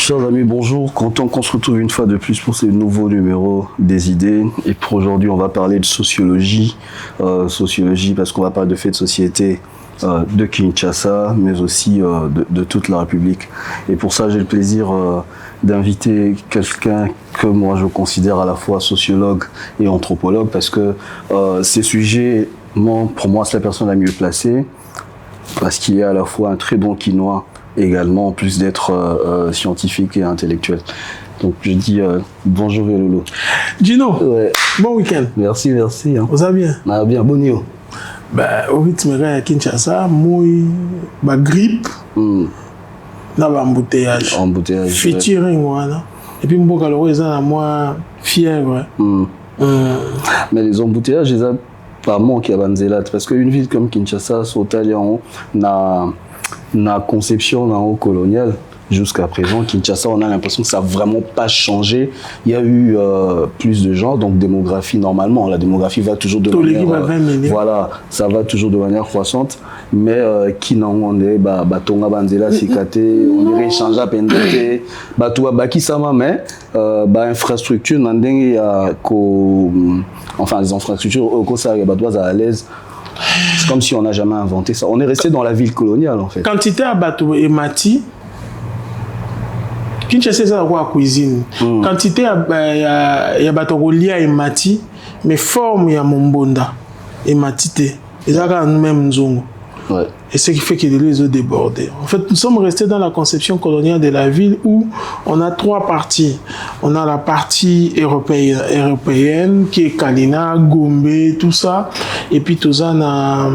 Chers amis, bonjour. Content qu'on se retrouve une fois de plus pour ce nouveau numéro des idées. Et pour aujourd'hui, on va parler de sociologie. Sociologie parce qu'on va parler de faits de société de Kinshasa, mais aussi de toute la République. Et pour ça, j'ai le plaisir d'inviter quelqu'un que moi je considère à la fois sociologue et anthropologue parce que ces sujets, pour moi, c'est la personne la mieux placée parce qu'il est à la fois un très bon quinois également, en plus d'être scientifique et intellectuel. Donc je dis bonjour Lolo. Gino, ouais. Bon week-end. Merci, merci. Hein. Vous allez bien? Ah, bien, bon niveau. Au rythme à Kinshasa, moi, grippe, là, embouteillage. Embouteillage. Featuring, voilà. Et puis, moi, fièvre. Mais les embouteillages, ils ont pas manqué à Banzelat. Parce qu'une ville comme Kinshasa, Sotalian, na conception dans le colonial jusqu'à présent, Kinshasa, on a l'impression que ça n'a vraiment pas changé. Il y a eu plus de gens, donc démographie normalement, la démographie va toujours de manière voilà, ça va toujours de manière croissante, mais qui n'en est tonga banzela sikate, on irait changer à pendoté, tout va qui ça mais infrastructure n'andeng ya ko enfin les infrastructures au ça à l'aise. C'est comme si on n'a jamais inventé ça. On est resté dans la ville coloniale, en fait. Quantité à bateau et mati, Kinshasa, c'est la cuisine. Quantité à bateau lia et mati, mais forme ya mombonda et matité. Et ça, quand nous-mêmes, nous ouais. Et ce qui fait que les eaux débordent. En fait, nous sommes restés dans la conception coloniale de la ville où on a trois parties. On a la partie européenne qui est Kalina, Gombe, tout ça. Et puis tout ça, on a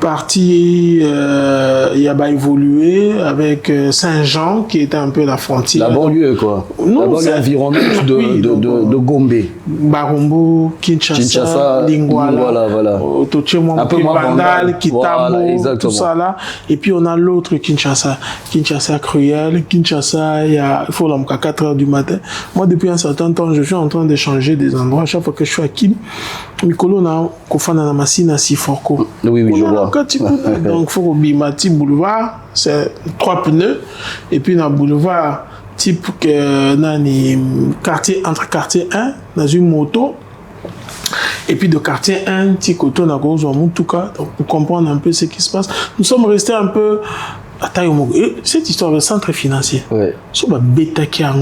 partie il a évolué avec Saint-Jean qui était un peu la frontière. La banlieue quoi. Non, la banlieue environnante de Gombe. Barombo, Kinshasa, Lingwala, voilà. Un peu Bandal, Kitabo, voilà, tout ça là. Et puis on a l'autre Kinshasa. Kinshasa cruel, Kinshasa, il faut à 4 h du matin. Moi depuis un certain temps, je suis en train de changer des endroits. À chaque fois que je suis à Kim, Mikolo na Kofana na Masina Siforko. Oui, je vois. Donc il faut Bimati boulevard, c'est 3 pneus. Et puis dans le boulevard type que nani quartier entre quartier 1 dans une moto. Et puis de quartier 1, Tikoto, Nagozo, Moutuka, donc pour comprendre un peu ce qui se passe. Nous sommes restés un peu à Taïomogo. Cette histoire de centre financier, c'est un bêta qui a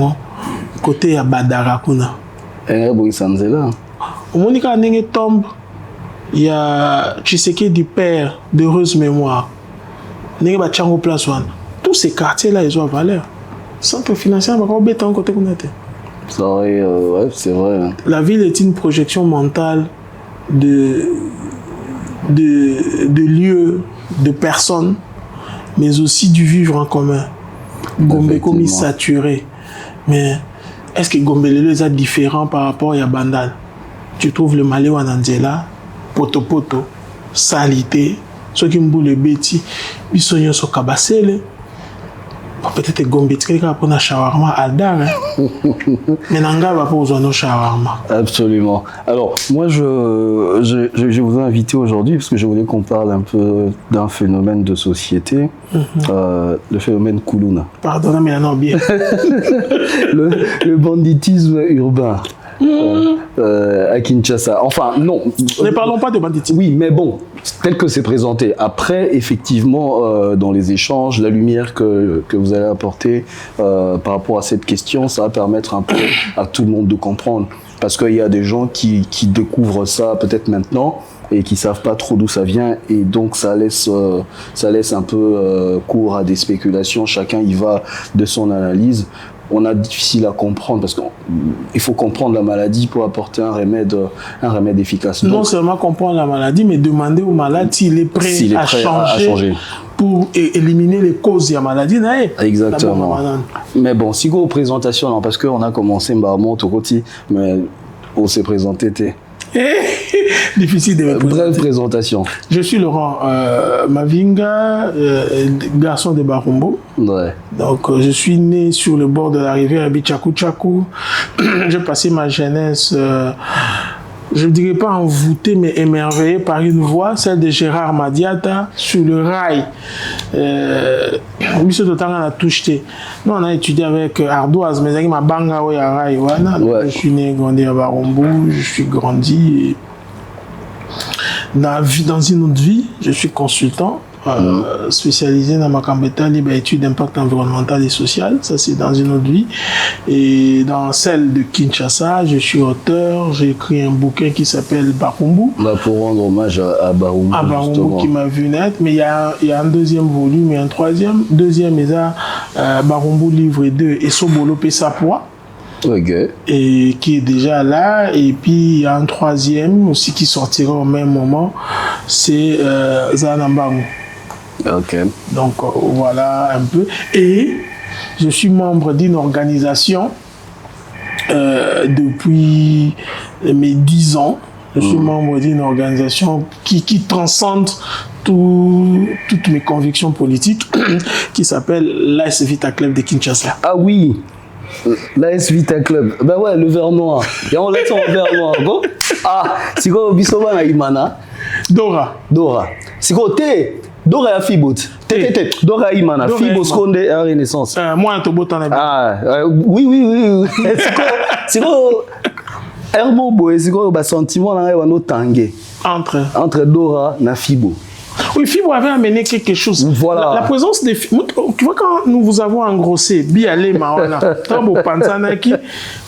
côté à Badarakuna. Au Monika Nenge tombe, il y a Chiseke du père d'heureuse mémoire. Nenge Bachango Place One. Tous ces quartiers-là, ils ont valeur. Centre financier, on va bêta en côté qu'on était. Ouais, c'est vrai. Hein. La ville est une projection mentale de lieux, de personnes, mais aussi du vivre en commun. Gombe comme saturé. Mais est-ce que Gombe est différent par rapport à Bandal? Tu trouves le Malé Wananzela, Poto, Salité, ceux qui me le Béti, ils sont sur Kabasele. Peut-être Gombe pour un shawarma Aldar. Mais Nanga va pas besoin de shawarma. Absolument. Alors, moi, je vous ai invité aujourd'hui parce que je voulais qu'on parle un peu d'un phénomène de société, le phénomène Kuluna. Pardonnez, mais non, bien. le banditisme urbain. À Kinshasa. Enfin, non. Ne parlons pas de banditisme. Oui, mais bon, tel que c'est présenté. Après, effectivement, dans les échanges, la lumière que vous allez apporter par rapport à cette question, ça va permettre un peu à tout le monde de comprendre. Parce qu'il y a des gens qui découvrent ça peut-être maintenant et qui savent pas trop d'où ça vient. Et donc, ça laisse un peu cours à des spéculations. Chacun y va de son analyse. On a difficile à comprendre parce qu'il faut comprendre la maladie pour apporter un remède efficace. Non donc, seulement comprendre la maladie, mais demander au malade s'il est prêt, à changer pour éliminer les causes de la maladie. Exactement. Mais bon, si vous présentation, non, parce qu'on a commencé par monter au côté, mais on s'est présenté. Difficile de me présenter. Brève présentation. Je suis Laurent Mavinga, garçon de Barombo. Ouais. Donc, je suis né sur le bord de la rivière Bichakou-Chakou. J'ai passé ma jeunesse je ne dirais pas envoûté, mais émerveillé par une voix, celle de Gérard Madiata, sur le rail. Nous on a étudié avec Ardoise, mais avec ma banga au rail. Je suis né, grandi à Barombo, je suis grandi. Dans une autre vie, je suis consultant. Spécialisé dans ma cambéta libre études d'impact environnemental et social, ça c'est dans une autre vie. Et dans celle de Kinshasa, je suis auteur, j'ai écrit un bouquin qui s'appelle Barumbu. Pour rendre hommage à Barumbu. À Barumbu qui m'a vu naître, mais il y a un deuxième volume et un troisième. Deuxième, il y a Barumbu livre 2 et Sobolo Pesapwa. Okay. Et qui est déjà là, et puis il y a un troisième aussi qui sortira au même moment, c'est Zanambangu. Ok. Donc voilà un peu. Et je suis membre d'une organisation depuis mes 10 ans. Je suis membre d'une organisation qui transcende toutes mes convictions politiques, qui s'appelle l'AS Vita Club de Kinshasa. Ah oui, l'AS Vita Club. Ben ouais, le vert noir. Et on laisse en vert noir. Bon? Ah, c'est quoi Bisoba na Imana? Dora. C'est quoi T? Dora ya Fibot. Dora Imana. Fibot Skonde à Renaissance. Moi, un tobo t'en as bien. Ah, oui. C'est quoi Hermo Boy, c'est quoi le sentiment là on tangué entre Dora et Fibo. Oui, Fibo avait amené quelque chose. Voilà. La présence des Fibo. Tu vois, quand nous vous avons engrossé, Bialé Maona, Tambo Panzanaki,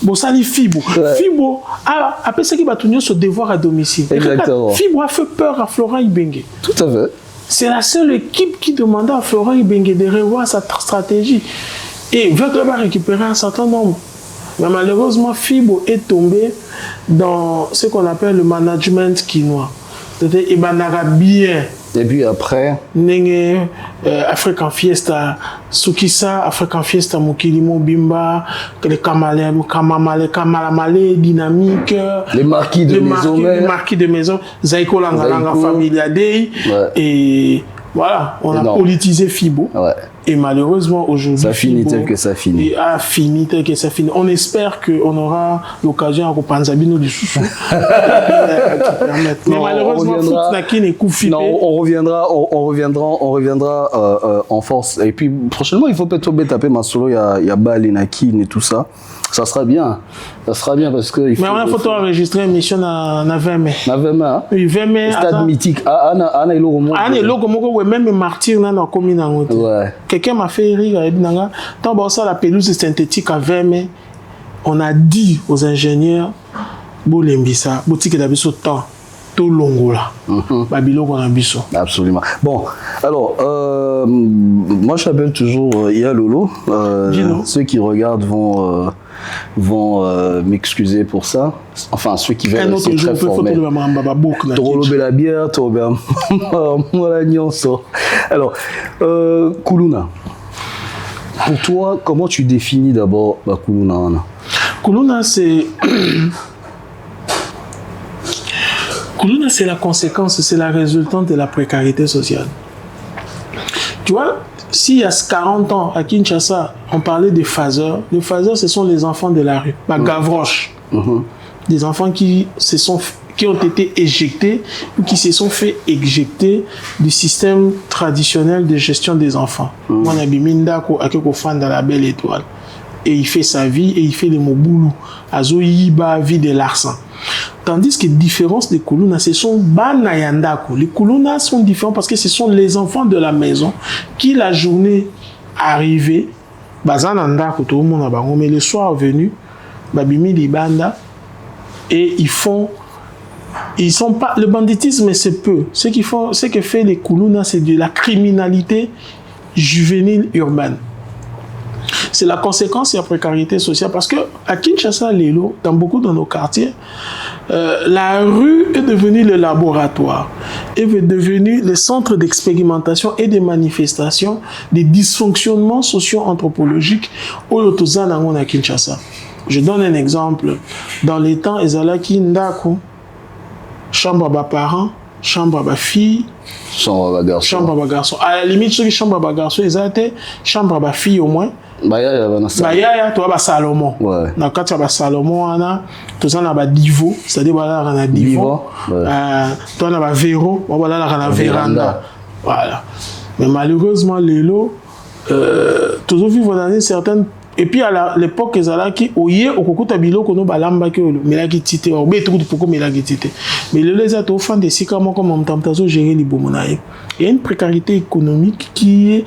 Bossali Fibo. Fibo a appelé ce qui va tenir ce devoir à domicile. Exactement. Fibo a fait peur à Florent Ibenge. Tout à fait. C'est la seule équipe qui demandait à Florent Ibenge de revoir sa stratégie. Et Vert va récupérer un certain nombre. Mais malheureusement, Fibo est tombé dans ce qu'on appelle le management quinois. C'est-à-dire, il banara bien. Et puis après, African Fiesta, Sukisa, African Fiesta, Mokilimo Bimba, les Kamalamale, Dynamique, les marquis de maison, les marquis de maison, Zaiko Langalanga Familia Day, et voilà, on a politisé Fibo. Ouais. Et malheureusement, aujourd'hui, ça finit tel que ça finit. A fini tel que ça finit. On espère qu'on aura l'occasion à Panzabino du Soussou. Mais malheureusement, on reviendra en force. Et puis, prochainement, il faut peut-être taper Masolo, il y a Balinaki et tout ça. Ça sera bien. Parce que... Mais on a photo enregistré une émission à 20 mai. À 20 mai, hein? Oui, 20 mai. Stade mythique. Anna et Logo. Anna et Logo, même martyr dans la commune. Ouais. Quelqu'un m'a fait rire. Tant ça, la pelouse synthétique à 20 mai, on a dit aux ingénieurs, Bolembisa, boutique d'Abisso temps, tout longola. Babilo qu'on a biso. Absolument. Bon, alors, moi j'appelle toujours Ia Lolo. Ceux qui regardent vont m'excuser pour ça. Enfin, ceux qui veulent rester très formels. Torolo Bella bière, Torolo Alors, Kuluna. Pour toi, comment tu définis d'abord Kuluna? Kuluna, c'est... Kuluna, c'est la conséquence, c'est la résultante de la précarité sociale. Tu vois, s'il y a 40 ans, à Kinshasa, on parlait des phaseurs. Les phaseurs, ce sont les enfants de la rue. Gavroche. Des enfants qui ont été éjectés ou qui se sont fait éjecter du système traditionnel de gestion des enfants. Moi, on a Bimindako, Akeko Fan dans la belle étoile. Et il fait sa vie et il fait les moboulou. Azo Yiba, vie de l'arsan. Tandis que les différences des Kuluna, ce sont Banayandako. Les Kuluna sont différents parce que ce sont les enfants de la maison qui, la journée arrivée, Bazanandako, tout le monde a bango, mais le soir venu, Babimi di Banda, et ils sont pas, le banditisme c'est peu. Ce que fait les Kuluna, c'est de la criminalité juvénile urbaine. C'est la conséquence de la précarité sociale. Parce que à Kinshasa, Lelo, dans beaucoup de nos quartiers, la rue est devenue le laboratoire, est devenue le centre d'expérimentation et de manifestation des dysfonctionnements socio-anthropologiques au Yotozan à Kinshasa. Je donne un exemple. Dans les temps, Ezalaki Ndako, chambre à parents, chambre à fille, chambre à garçon. Chambre à garçon. À la limite, ceux qui chambre à garçon, ils étaient chambre à fille au moins. Bah, il y a toi, Salomon. Ouais. Dans le cas de Salomon, on a tout ça, on a Divo, c'est-à-dire, voilà, on a Divo. Ouais. Toi, on a Véro, voilà, on a Véranda. Voilà. Mais malheureusement, les lots, toujours vivre dans une certaine. Et puis à l'époque, ils allaient qui oye au coco tabilo kono balamba que le melaki tite au bé tout pourquoi melaki tite. Mais le les autres font des sikamo comme en temps gérer les bomonaï. Il y a une précarité économique qui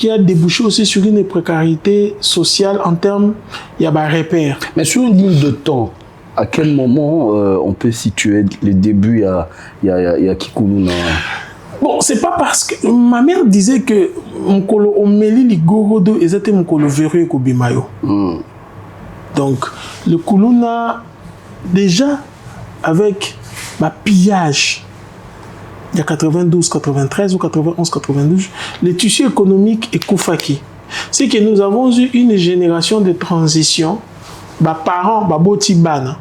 a débouché aussi sur une précarité sociale en termes il y a des repères. Mais sur une ligne de temps, à quel moment on peut situer les débuts il y a Kikuluna? Bon, c'est pas parce que ma mère disait que on mêlait les gorodo et c'était mon colo verrou ko bimayo. Donc le Kuluna déjà avec ma pillage il y a 92 93 ou 91 92 le tissu économique est koufaki. C'est que nous avons eu une génération de transition ba parents ba boti bana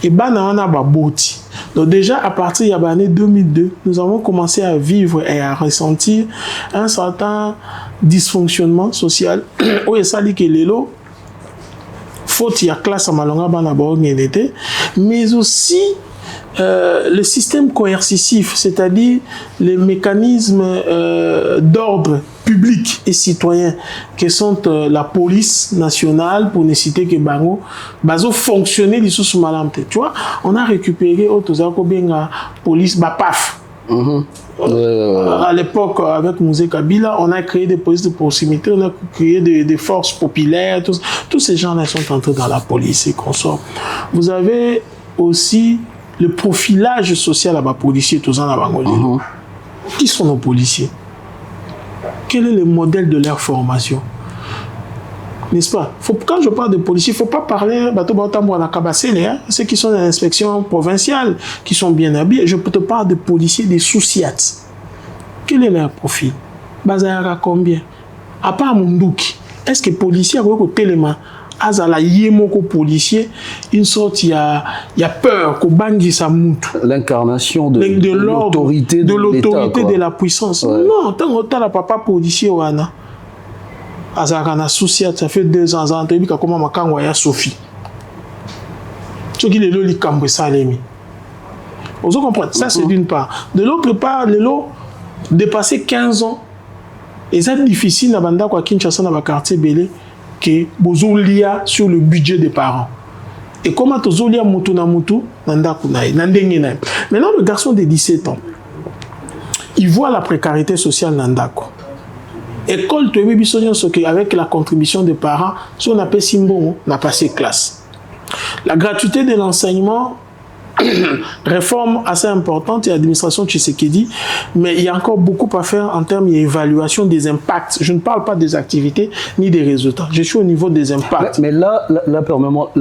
et bana on a ba boti. Donc déjà, à partir de l'année 2002, nous avons commencé à vivre et à ressentir un certain dysfonctionnement social. Où est ça que l'élo faute il y a classe à malonga bana mais aussi le système coercitif, c'est-à-dire les mécanismes d'ordre public et citoyen qui sont la police nationale, pour ne citer que Bango, bazo fonctionner les sous malamte. Tu vois, on a récupéré la police BAPAF. À l'époque, avec Mouzé Kabila, on a créé des polices de proximité, on a créé des forces populaires, tous ces gens-là sont entrés dans la police et consorts. Vous avez aussi le profilage social à bas policiers, tous en Bango. Qui sont nos policiers? Quel est le modèle de leur formation? N'est-ce pas? Quand je parle de policiers, il ne faut pas parler ceux qui sont dans l'inspection provinciale, qui sont bien habillés. Je te parle de policiers, des sous-siats. Quel est leur profil? Bazara combien? À part Mundouki, est-ce que les policiers ont tellement azala yemoko policier une sorte il y a peur ko bangi sa mutu l'incarnation de l'autorité de la puissance. Ouais. Non, tant que la papa policier wana azaka na soucia ça fait 2 ans en tebi ka koma makango ya Sophie ce qui le li kambo salemi. Vous comprenez ça c'est d'une part. De l'autre part le lot dépasser 15 ans et c'est difficile na banda kwa Kinshasa na ba quartier belé que bozolia sur le budget des parents. Et comment tozolia mutu na mutu nanda kunai nandenge na. Maintenant le garçon de 17 ans, il voit la précarité sociale nandako. École to bisonya soki avec la contribution des parents, si on appelle Simbo, n'a passé classe. La gratuité de l'enseignement, réforme assez importante et administration Tshisekedi, mais il y a encore beaucoup à faire en termes d'évaluation des impacts. Je ne parle pas des activités ni des résultats. Je suis au niveau des impacts. Mais là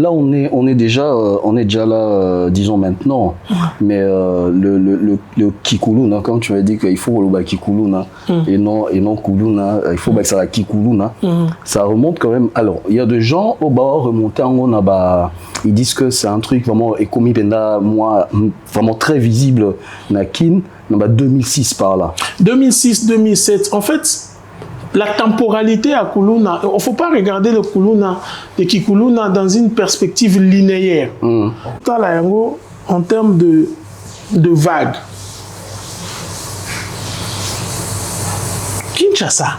on est déjà là, disons maintenant. Mais le Kikuluna, comme tu m'as dit qu'il faut le Kikuluna et non Kuluna, il faut que ça la Kikuluna. Ça remonte quand même. Alors, il y a des gens au bas remontés en bas, ils disent que c'est un truc vraiment économique moi vraiment très visible Nakin dans 2006 par là 2006-2007 en fait la temporalité à Kuluna, il ne faut pas regarder le Kuluna de Kikuluna dans une perspective linéaire. En termes de vagues, Kinshasa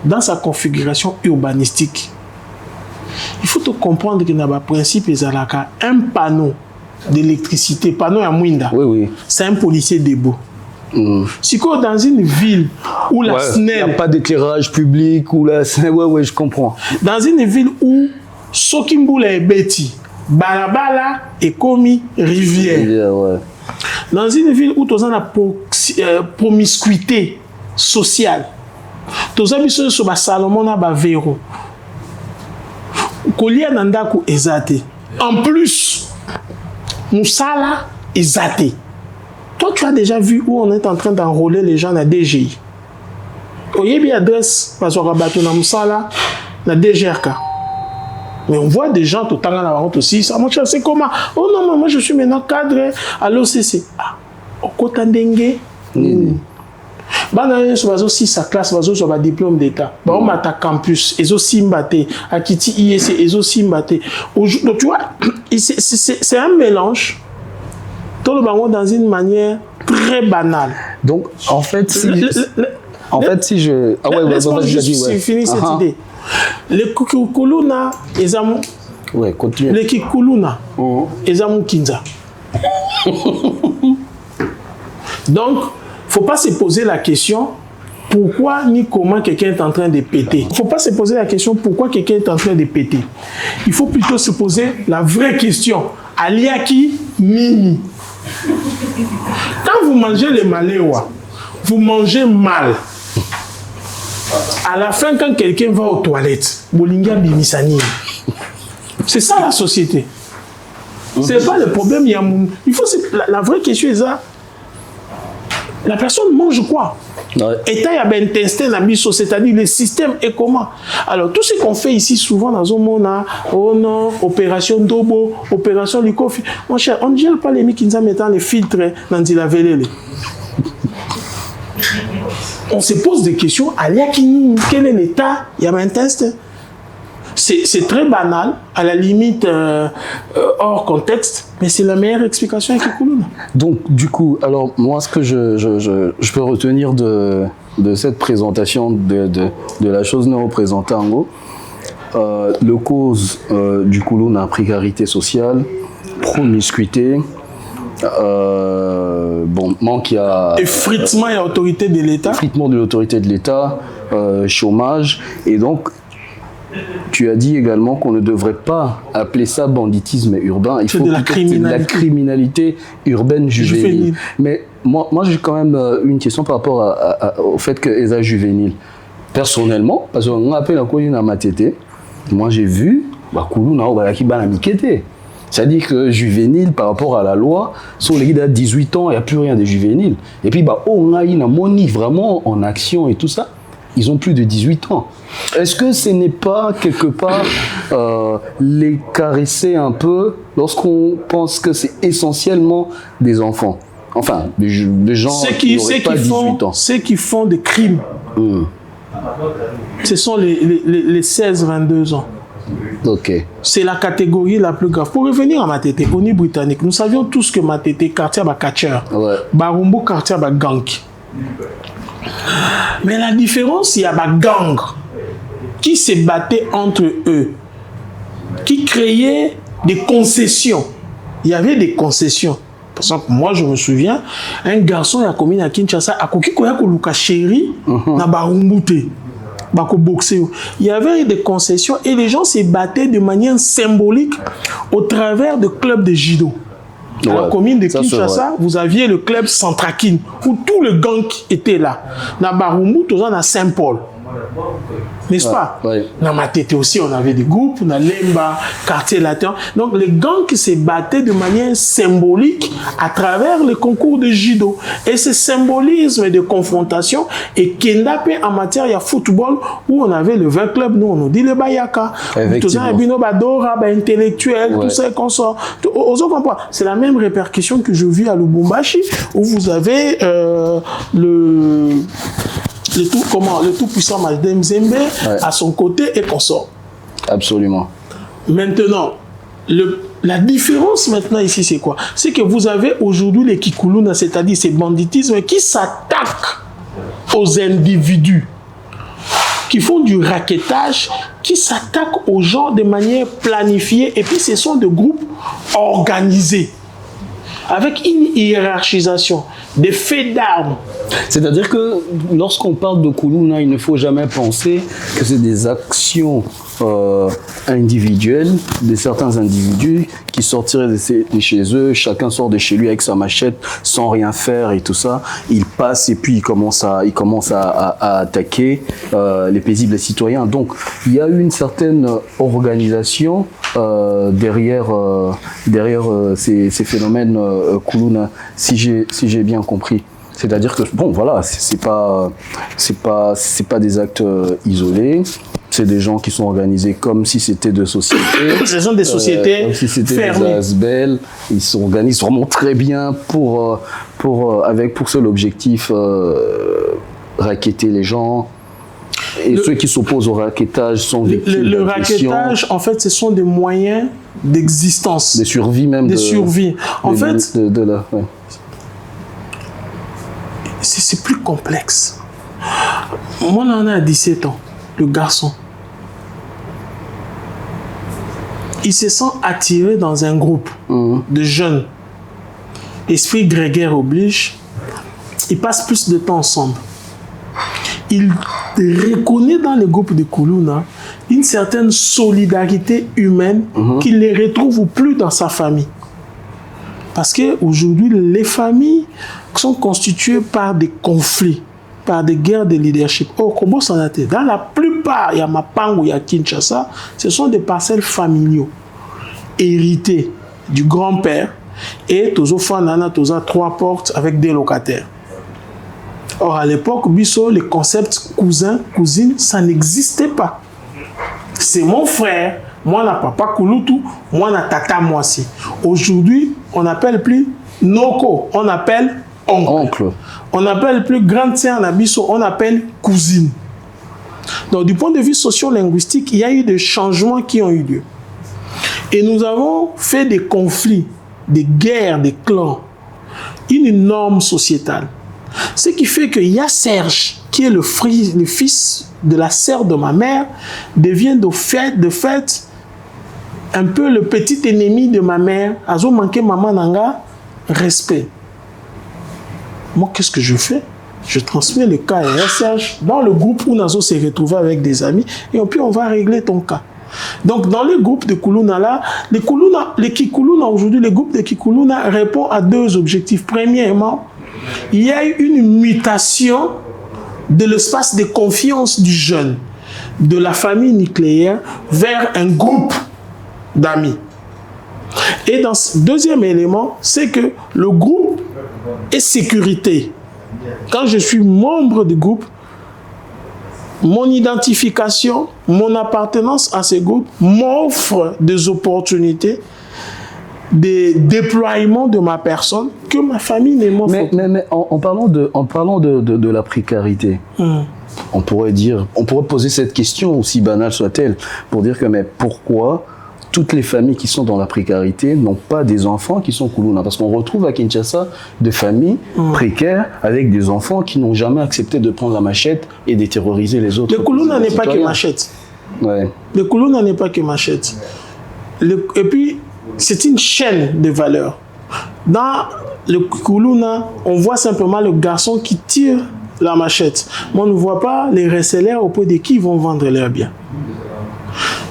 dans sa configuration urbanistique, il faut comprendre que dans le principe, il y a un panneau d'électricité, panneau à Mwinda. Oui. C'est un policier debout. Si dans une ville où la SNEL... Il n'y a pas d'éclairage public, où la SNEL... Oui, je comprends. Dans une ville où Sokimboula est bêti, Balabala est commis rivière. Ouais. Dans une ville où tu as la promiscuité sociale, tu as sur Salomon à Véro. Kolia Nandaku ezate. En plus, Moussala ezate. Toi, tu as déjà vu où on est en train d'enrôler les gens à la DGI. Oyebi adresse parce qu'on rabattu na Moussala, la DGRK. Mais on voit des gens tout le temps dans la honte aussi. Ça, mon cher, c'est comment? Oh non, moi je suis maintenant cadre à l'OCC. Ah, au Kotandengue. Bana sur aussi sa classe, sur le diplôme d'état. Bah on m'a ta campus, ils aussi mbatté. À Kiti IEC, ils aussi mbatté. Donc tu vois, c'est un mélange. Tout le monde dans une manière très banale. Donc en fait, si je laisse-moi juste finir cette idée. Les Kikuluna, ils ont continue. Les Kikuluna, ils ont Kinza. Donc, faut pas se poser la question pourquoi ni comment quelqu'un est en train de péter. Faut pas se poser la question pourquoi quelqu'un est en train de péter. Il faut plutôt se poser la vraie question. Aliaki Mimi. Quand vous mangez les maléwa, vous mangez mal. À la fin, quand quelqu'un va aux toilettes, Bolinga Bimisani. C'est ça la société. C'est pas le problème. Il faut la vraie question est ça. La personne mange quoi? Et il y a un intestin dans le c'est-à-dire le système est comment? Alors, tout ce qu'on fait ici, souvent dans un monde, oh non, opération Dobo, opération Likofi. Mon cher, on ne gère pas les mecs qui nous mettent les filtres dans la vélé. On se pose des questions. Quel est l'état? Il y a un intestin. C'est très banal, à la limite hors contexte, mais c'est la meilleure explication avec Kikuluna. Donc, du coup, alors moi, ce que je peux retenir de cette présentation de la chose non représentée en gros, le cause du Kuluna, précarité sociale, promiscuité, manque à... Effritement et autorité de l'État. Effritement de l'autorité de l'État, chômage, et donc... Tu as dit également qu'on ne devrait pas appeler ça banditisme urbain. Il faut de la criminalité urbaine juvénile. Mais moi j'ai quand même une question par rapport au fait que les juvéniles. Personnellement, parce qu'on appelle la colline à Matete, moi j'ai vu, c'est-à-dire que juvénile par rapport à la loi, sur les gars de 18 ans, il n'y a plus rien de juvénile. Et puis, on a une moni vraiment en action et tout ça. Ils ont plus de 18 ans. Est-ce que ce n'est pas quelque part les caresser un peu lorsqu'on pense que c'est essentiellement des enfants? Enfin, des gens qui n'auraient pas 18 ans. Ceux qui font des crimes, ce sont les 16-22 ans. Ok. C'est la catégorie la plus grave. Pour revenir à Matete, au niveau britannique, nous savions tous que Matete, quartier à catcher, Barumbo, quartier à gang. Mais la différence, il y a des gangs qui se battaient entre eux, qui créaient des concessions. Il y avait des concessions. Par exemple, moi, je me souviens, un garçon a commis à Kinshasa, a coquille koya ko luka chéri na barumbute, bako boxer. Il y avait des concessions et les gens se battaient de manière symbolique au travers de clubs de judo. À la commune de Kinshasa, vous aviez le club Centrakine, où tout le gang était là. Na Barumbu, tout ça, na Saint-Paul. N'est-ce pas? Dans Matete aussi, on avait des groupes, dans Lemba, quartier latin. Donc, les gangs qui se battaient de manière symbolique à travers les concours de judo. Et ce symbolisme de confrontation est Kendapé en matière de football, où on avait le 20 club, nous, on nous dit le Bayaka. Tout ça, Bino Badora, intellectuel, tout ça, qu'on sort. C'est la même répercussion que je vis à Lubumbashi, où vous avez le tout puissant Madame Zembe à son côté et consort. Absolument. Maintenant, la différence maintenant ici, c'est quoi? C'est que vous avez aujourd'hui les Kikuluna, c'est-à-dire ces banditismes qui s'attaquent aux individus, qui font du rackettage, qui s'attaquent aux gens de manière planifiée, et puis ce sont des groupes organisés, avec une hiérarchisation, des faits d'armes. C'est-à-dire que lorsqu'on parle de Kuluna, il ne faut jamais penser que c'est des actions individuelles de certains individus qui sortiraient de chez eux, chacun sort de chez lui avec sa machette sans rien faire et tout ça. Il passe et puis il commence à attaquer les paisibles citoyens. Donc il y a une certaine organisation derrière ces phénomènes Kuluna, si j'ai bien compris. C'est-à-dire que bon voilà, c'est pas des actes isolés. c'est des gens qui sont organisés comme si c'était des sociétés. Ce sont des sociétés comme si c'était fermées. des ASBL. Ils s'organisent vraiment très bien pour seul objectif racketter les gens. Et ceux qui s'opposent au rackettage sont victimes Le d'agressions, rackettage, en fait, ce sont des moyens d'existence. de survie même. De survie. En fait, ouais. c'est plus complexe. Moi, là, on a 17 ans, le garçon. Il se sent attiré dans un groupe de jeunes. Esprit grégaire oblige. Ils passent plus de temps ensemble. Il reconnaît dans le groupe de Kuluna une certaine solidarité humaine qu'il ne retrouve plus dans sa famille. Parce qu'aujourd'hui, les familles sont constituées par des conflits, par des guerres de leadership. Dans la plupart, il y a Mapango, il y a Kinshasa, ce sont des parcelles familiaux, héritées du grand-père, et Tozo Fanana, Toza 3 portes avec des locataires. Or, à l'époque, Bisso, les concepts cousin, cousine, ça n'existait pas. C'est mon frère, moi, na papa Kulutu, moi, na tata Moisi. Aujourd'hui, on n'appelle plus Noko, on appelle oncle. On n'appelle plus grande sœur na Bisso, on appelle cousine. Donc, du point de vue socio-linguistique, il y a eu des changements qui ont eu lieu. Et nous avons fait des conflits, des guerres, des clans, une norme sociétale. Ce qui fait que Ya Serge, qui est le fils de la sœur de ma mère, devient de fait un peu le petit ennemi de ma mère. Azo manqué maman nanga respect. Moi, qu'est-ce que je fais? Je transmets le cas à Ya Serge dans le groupe où Nazo s'est retrouvé avec des amis et puis on va régler ton cas. Donc, dans le groupe de Kuluna là, les Kikuluna aujourd'hui, le groupe de Kikuluna répond à 2 objectifs. Premièrement, il y a eu une mutation de l'espace de confiance du jeune, de la famille nucléaire, vers un groupe d'amis. Et dans ce deuxième élément, c'est que le groupe est sécurité. Quand je suis membre du groupe, mon identification, mon appartenance à ce groupe m'offre des opportunités, des déploiements de ma personne que ma famille ne m'offre pas. Mais en parlant de la précarité, on pourrait poser cette question, aussi banale soit-elle, pour dire que mais pourquoi toutes les familles qui sont dans la précarité n'ont pas des enfants qui sont Kuluna? Parce qu'on retrouve à Kinshasa des familles précaires avec des enfants qui n'ont jamais accepté de prendre la machette et de terroriser les autres. Le Kuluna n'est pas que machette. Ouais. Le Kuluna n'est pas que machette. Et puis, c'est une chaîne de valeurs. Dans le Kuluna, on voit simplement le garçon qui tire la machette. Mais on ne voit pas les resellers auprès de qui ils vont vendre leurs biens.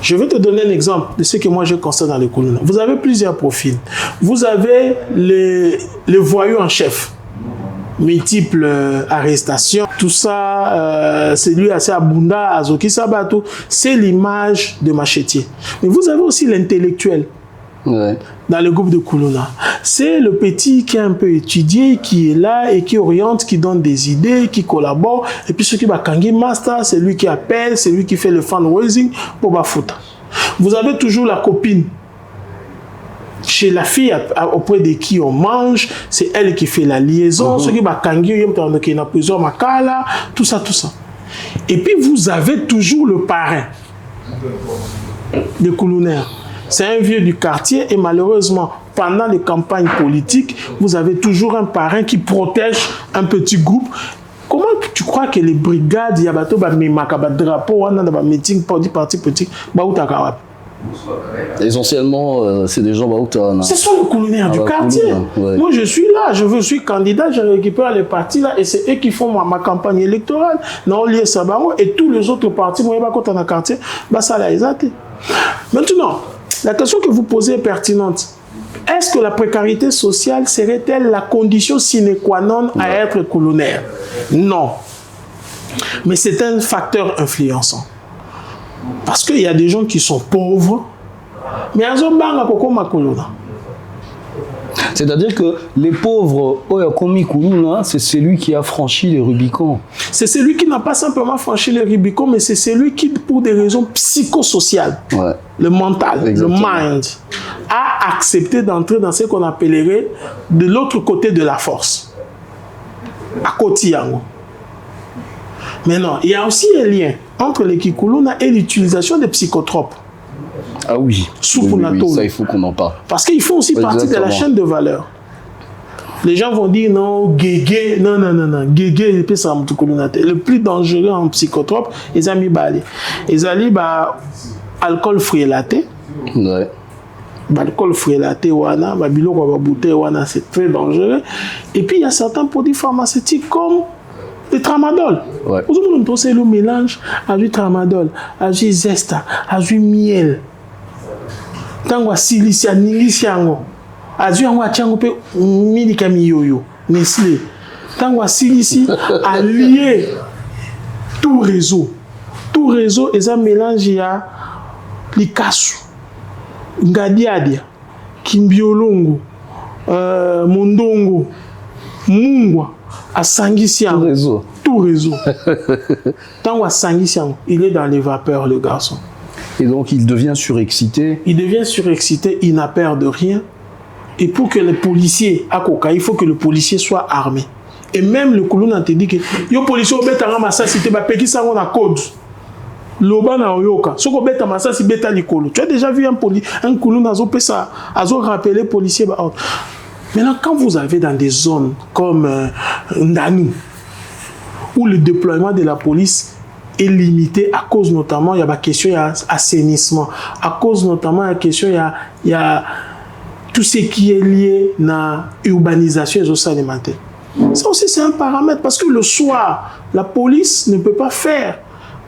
Je vais te donner un exemple de ce que moi je constate dans le Kuluna. Vous avez plusieurs profils. Vous avez les voyous en chef. Multiples arrestations. Tout ça, c'est lui assez abunda, Azoki Sabato. C'est l'image de Machetier. Mais vous avez aussi l'intellectuel. Ouais. Dans le groupe de Kuluna. C'est le petit qui a un peu étudié, qui est là et qui oriente, qui donne des idées, qui collabore. Et puis ce qui va Kangi Master, c'est lui qui appelle, c'est lui qui fait le fundraising pour Bafuta. Vous avez toujours la copine. Chez la fille auprès de qui on mange, c'est elle qui fait la liaison. Ce qui va Kangi, il y a plusieurs makala, tout ça. Et puis vous avez toujours le parrain de Kuluner. C'est un vieux du quartier et malheureusement, pendant les campagnes politiques, vous avez toujours un parrain qui protège un petit groupe. Comment tu crois que les brigades, Yabato, drapeau, meeting, parti politique, essentiellement, c'est des gens ce sont les colonnaires du quartier. Ouais. Moi, je suis là, je suis candidat, je récupère les partis là et c'est eux qui font ma campagne électorale. Non, lié Sabango et tous les autres partis, moi, quand on a quartier, ça l'a exalté. Maintenant, la question que vous posez est pertinente. Est-ce que la précarité sociale serait-elle la condition sine qua non à être colonnaire? Non. Mais c'est un facteur influençant. Parce qu'il y a des gens qui sont pauvres, mais ils ont banga koko makolona. C'est-à-dire que les pauvres, c'est celui qui a franchi les Rubicons. C'est celui qui n'a pas simplement franchi les Rubicons, mais c'est celui qui, pour des raisons psychosociales, le mental, le mind, a accepté d'entrer dans ce qu'on appellerait de l'autre côté de la force. À Kotiango. Mais non, il y a aussi un lien entre les Kikuluna et l'utilisation des psychotropes. Ah oui. Oui, ça il faut qu'on en parle. Parce qu'ils font aussi partie de la chaîne de valeur. Les gens vont dire non, Guégué, non, Guégué, le plus dangereux en psychotrope, ils ont mis balé. Ils ont mis alcool frélaté. Ouais. Alcool frélaté, c'est très dangereux. Et puis il y a certains produits pharmaceutiques comme le tramadol. Ouais. Vous avez pensé le mélange à du tramadol, à du zesta, à du miel. Tango silicia, niliciango. À du ango achango pe médicament yoyo, Nestlé. Tango silici a lié tout réseau. Tout réseau, et ça mélange à likasu, ngadiadia, kimbiolongo, mondongo, mungwa. À Sanguisian, tout réseau. Tant à Sanguisian, il est dans les vapeurs, le garçon. Et donc il devient surexcité. Il devient surexcité, il n'a peur de rien. Et pour que le policier, à Koka, il faut que le policier soit armé. Et même le Koulouna te dit que yo policier au bêta ramassa si te ba peki ça on a code. Loba na oyoka. Ce qu'on bêta massa si bêta likolo. Tu as déjà vu un Koulouna zo pesa azo rappeler policier ba. Maintenant, quand vous avez dans des zones comme Ndani, où le déploiement de la police est limité à cause notamment, il y a la question d'assainissement, à cause notamment de la question, il y a tout ce qui est lié à l'urbanisation et aux alimentaires. Ça aussi, c'est un paramètre parce que le soir, la police ne peut pas faire.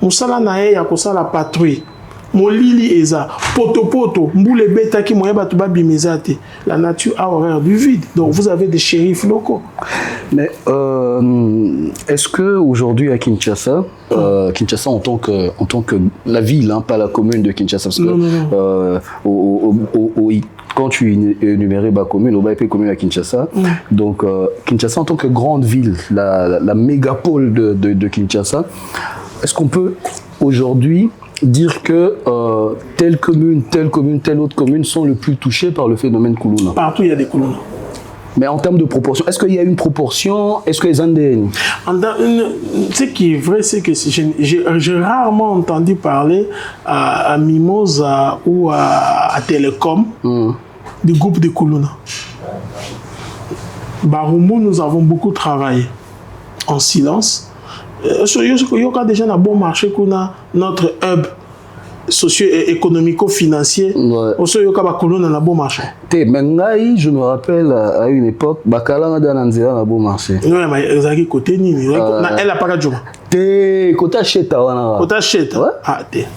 On sait la patrouille. Molili eza poto mboule beta ki moyen batu ba bimezate. La nature a horreur du vide. Donc vous avez des shérifs locaux. Mais est-ce que aujourd'hui à Kinshasa, Kinshasa en tant que la ville, hein, pas la commune de Kinshasa, parce que quand tu énumérais la commune, au Baïpé commune à Kinshasa, donc Kinshasa en tant que grande ville, la mégapole de Kinshasa, est-ce qu'on peut aujourd'hui dire que telle commune, telle autre commune sont les plus touchées par le phénomène Koulouna? Partout, il y a des Koulouna. Mais en termes de proportion, est-ce qu'il y a une proportion? Est-ce que les Andéens... Ce qui est vrai, c'est que j'ai rarement entendu parler à Mimosa ou à Télécom du groupe de Koulouna. Barumbu, nous avons beaucoup travaillé en silence. Il y a déjà un bon marché qu'on a notre hub socio-économico-financier. Aussi, il y a un bon marché. Je me rappelle à une époque, Bakala dans un bon marché. Oui, mais elle a côté Nini. Elle a pas de jour. Kota Cheta. Kota Cheta.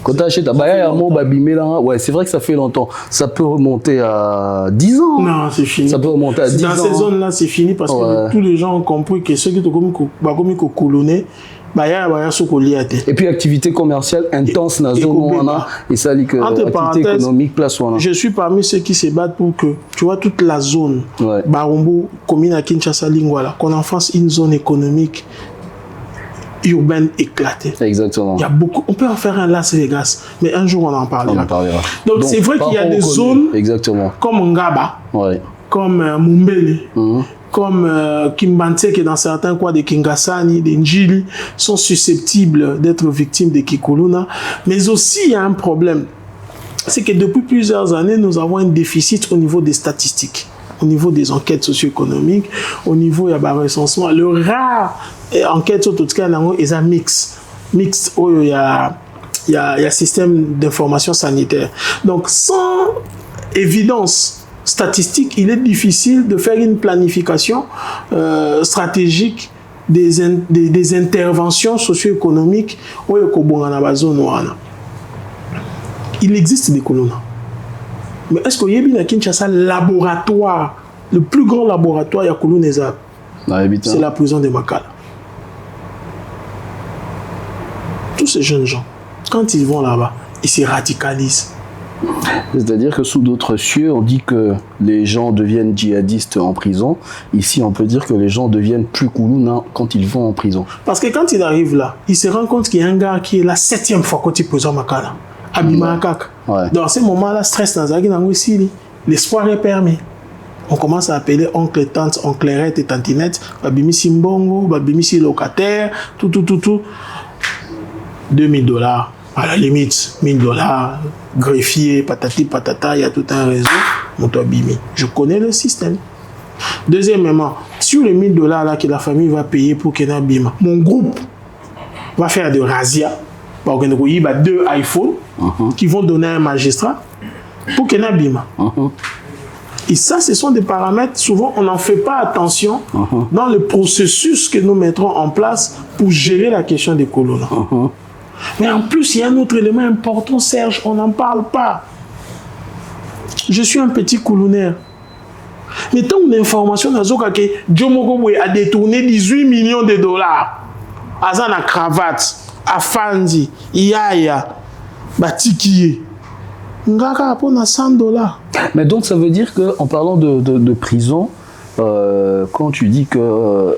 Kota Cheta. Ouais, c'est vrai que ça fait longtemps. Ça peut remonter à 10 ans. Non, c'est fini. Ça peut remonter à 10 ans. Dans ces zones-là, c'est fini parce que tous les gens ont compris que ceux qui ont colonné, et puis activité commerciale intense dans zone et ça dit que activité économique place. Je suis parmi ceux qui se battent pour que tu vois toute la zone Barumbu commune à Kinshasa Lingwala qu'on en fasse une zone économique urbaine éclatée. Exactement. Il y a beaucoup, on peut en faire un Las Vegas, mais un jour on en parlera. Donc c'est vrai qu'il y a des zones comme Ngaba, comme Mumbele, comme Kimbanse, qui dans certains coins de Kingasani, de Njili, sont susceptibles d'être victimes de Kikuluna. Mais aussi, il y a un problème. C'est que depuis plusieurs années, nous avons un déficit au niveau des statistiques, au niveau des enquêtes socio-économiques, au niveau du recensement. Le rare enquête sur tout ce qu'il y a, c'est un mix. Mix où il y a un système d'information sanitaire. Donc, sans évidence statistique, il est difficile de faire une planification stratégique des interventions socio-économiques. Il existe des Koulouna. Mais est-ce qu'il y a Kinshasa laboratoire, le plus grand laboratoire à Koulouna, c'est la prison de Makala. Tous ces jeunes gens, quand ils vont là-bas, ils se radicalisent. C'est-à-dire que sous d'autres cieux, on dit que les gens deviennent djihadistes en prison. Ici, on peut dire que les gens deviennent plus koulouna quand ils vont en prison. Parce que quand il arrive là, il se rend compte qu'il y a un gars qui est la 7e fois quand il pose un makala. Abima Akak. Dans ces moments-là, stress dans l'espoir est permis. On commence à appeler oncle, tante, onclerette et tantinette, babimi simbongo, babimi si locataire, tout. $2000, à la limite, $1000, greffier, patati patata, il y a tout un réseau, motobimi. Je connais le système. Deuxièmement, sur les $1000 là que la famille va payer pour Kena Bima, mon groupe va faire de razzia. Il y a 2 iPhones qui vont donner à un magistrat pour Kena Bima. Et ça, ce sont des paramètres, souvent, on n'en fait pas attention dans le processus que nous mettrons en place pour gérer la question des colons. Mais en plus, il y a un autre élément important, Serge, on n'en parle pas. Je suis un petit coulonnaire. Mais tant une information dans Zoka que Djomogoboy a détourné $18 millions à Zana cravate, à Fandi, Yaya, Batikiye. Ngaka pour $100. Mais donc ça veut dire qu'en parlant de prison, quand tu dis que